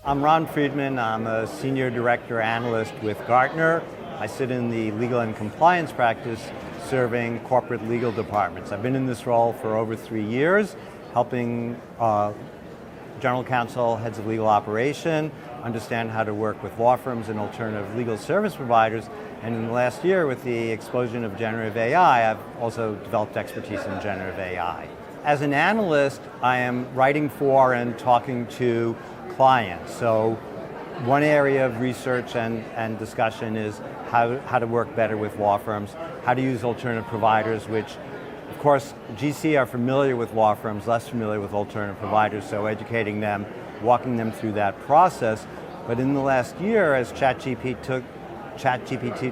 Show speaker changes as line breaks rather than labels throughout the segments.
I'm Ron Friedmann. I'm a Senior Director Analyst with Gartner. I sit in the legal and compliance practice serving corporate legal departments. I've been in this role for over 3 years, helping general counsel, heads of legal operation, understand how to work with law firms and alternative legal service providers. And in the last year, with the explosion of generative AI, I've also developed expertise in generative AI. As an analyst, I am writing for and talking to clients. So one area of research and discussion is how to work better with law firms, how to use alternative providers, which of course GC are familiar with law firms, less familiar with alternative providers, so educating them, walking them through that process. But in the last year, as ChatGPT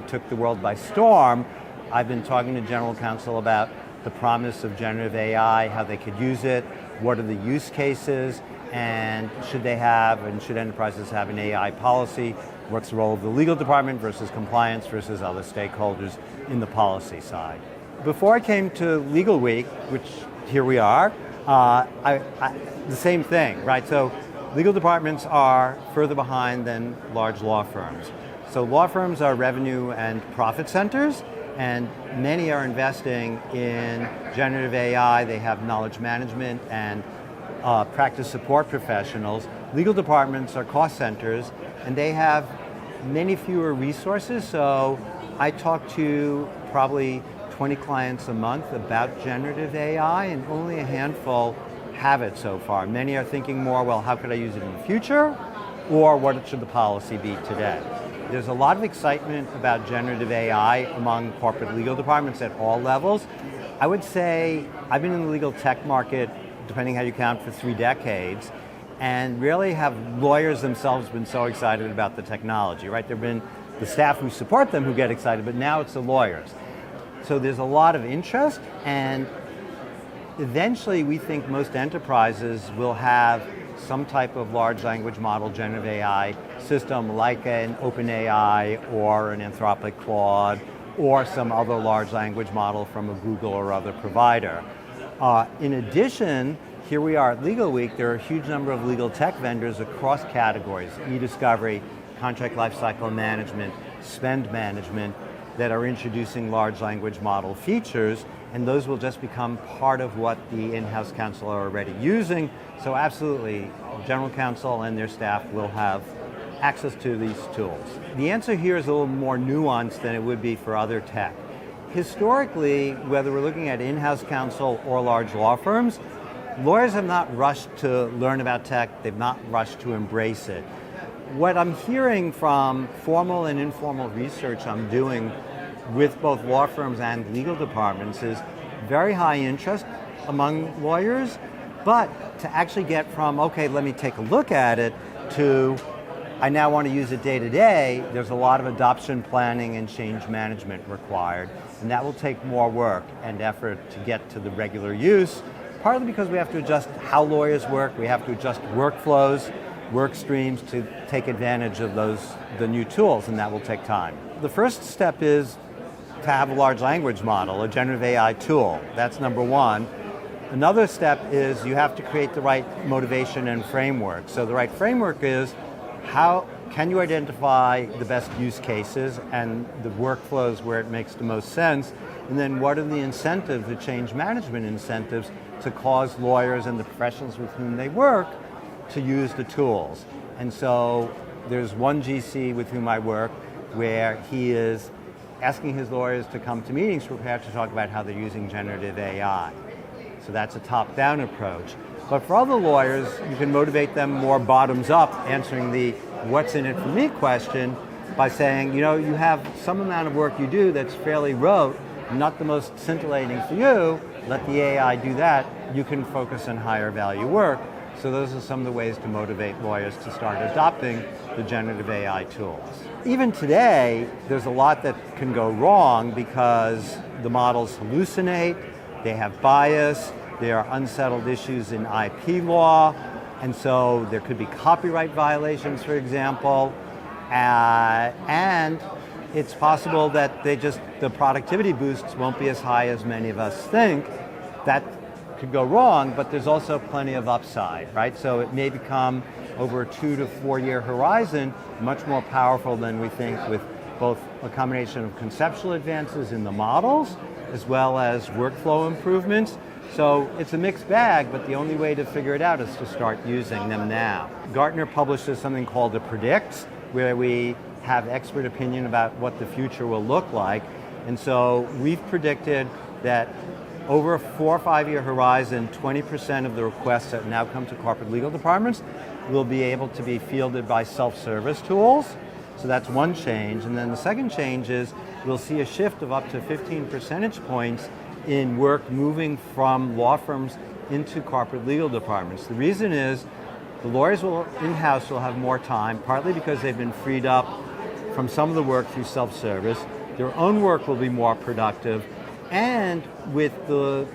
took the world by storm, I've been talking to general counsel about the promise of generative AI, how they could use it, what are the use cases, and should enterprises have an AI policy? What's the role of the legal department versus compliance versus other stakeholders in the policy side? Before I came to Legalweek, which here we are, the same thing, right? So legal departments are further behind than large law firms. So law firms are revenue and profit centers, and many are investing in generative AI. They have knowledge management and practice support professionals. Legal departments are cost centers, and they have many fewer resources. So I talk to probably 20 clients a month about generative AI, and only a handful have it so far. Many are thinking more, well, how could I use it in the future? Or what should the policy be today? There's a lot of excitement about generative AI among corporate legal departments at all levels. I would say I've been in the legal tech market, depending how you count, for 3 decades, and rarely have lawyers themselves been so excited about the technology, right? There have been the staff who support them who get excited, but now it's the lawyers. So there's a lot of interest, and eventually we think most enterprises will have some type of large language model generative AI system like an OpenAI or an Anthropic Claude or some other large language model from a Google or other provider. In addition, here we are at Legalweek, there are a huge number of legal tech vendors across categories, e-discovery, contract lifecycle management, spend management, that are introducing large language model features, and those will just become part of what the in-house counsel are already using. So absolutely, general counsel and their staff will have access to these tools. The answer here is a little more nuanced than it would be for other tech. Historically, whether we're looking at in-house counsel or large law firms, lawyers have not rushed to learn about tech, they've not rushed to embrace it. What I'm hearing from formal and informal research I'm doing with both law firms and legal departments is very high interest among lawyers, but to actually get from, okay, let me take a look at it, to I now want to use it day to day, there's a lot of adoption planning and change management required, and that will take more work and effort to get to the regular use, partly because we have to adjust how lawyers work, we have to adjust workflows, work streams to take advantage of the new tools, and that will take time. The first step is to have a large language model, a generative AI tool. That's number one. Another step is you have to create the right motivation and framework. So the right framework is how can you identify the best use cases and the workflows where it makes the most sense, and then what are the incentives, the change management incentives, to cause lawyers and the professionals with whom they work to use the tools. And so there's one GC with whom I work where he is asking his lawyers to come to meetings prepared to talk about how they're using generative AI. So that's a top-down approach. But for other lawyers, you can motivate them more bottoms-up, answering the what's in it for me question by saying, you have some amount of work you do that's fairly rote, not the most scintillating for you, let the AI do that, you can focus on higher value work. So those are some of the ways to motivate lawyers to start adopting the generative AI tools. Even today, there's a lot that can go wrong because the models hallucinate, they have bias, there are unsettled issues in IP law, and so there could be copyright violations, for example, and it's possible that the productivity boosts won't be as high as many of us think. That could go wrong, but there's also plenty of upside, right? So it may become, over a 2 to 4 year horizon, much more powerful than we think, with both a combination of conceptual advances in the models, as well as workflow improvements. So it's a mixed bag, but the only way to figure it out is to start using them now. Gartner publishes something called a Predict, where we have expert opinion about what the future will look like. And so we've predicted that over a 4 or 5 year horizon, 20% of the requests that now come to corporate legal departments will be able to be fielded by self-service tools. So that's one change. And then the second change is we'll see a shift of up to 15 percentage points in work moving from law firms into corporate legal departments. The reason is the lawyers in-house will have more time, partly because they've been freed up from some of the work through self-service. Their own work will be more productive, and with the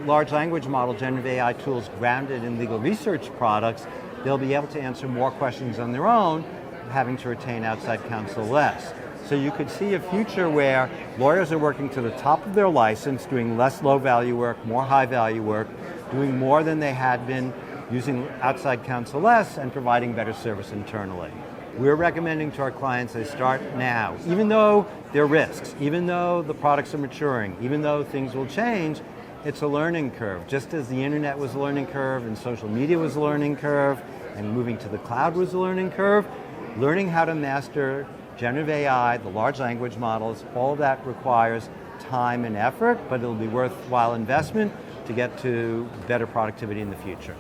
large language model generative AI tools grounded in legal research products, they'll be able to answer more questions on their own, having to retain outside counsel less. So you could see a future where lawyers are working to the top of their license, doing less low-value work, more high-value work, doing more than they had been, using outside counsel less, and providing better service internally. We're recommending to our clients they start now. Even though there are risks, even though the products are maturing, even though things will change, it's a learning curve. Just as the internet was a learning curve and social media was a learning curve and moving to the cloud was a learning curve, learning how to master generative AI, the large language models, all of that requires time and effort, but it'll be worthwhile investment to get to better productivity in the future.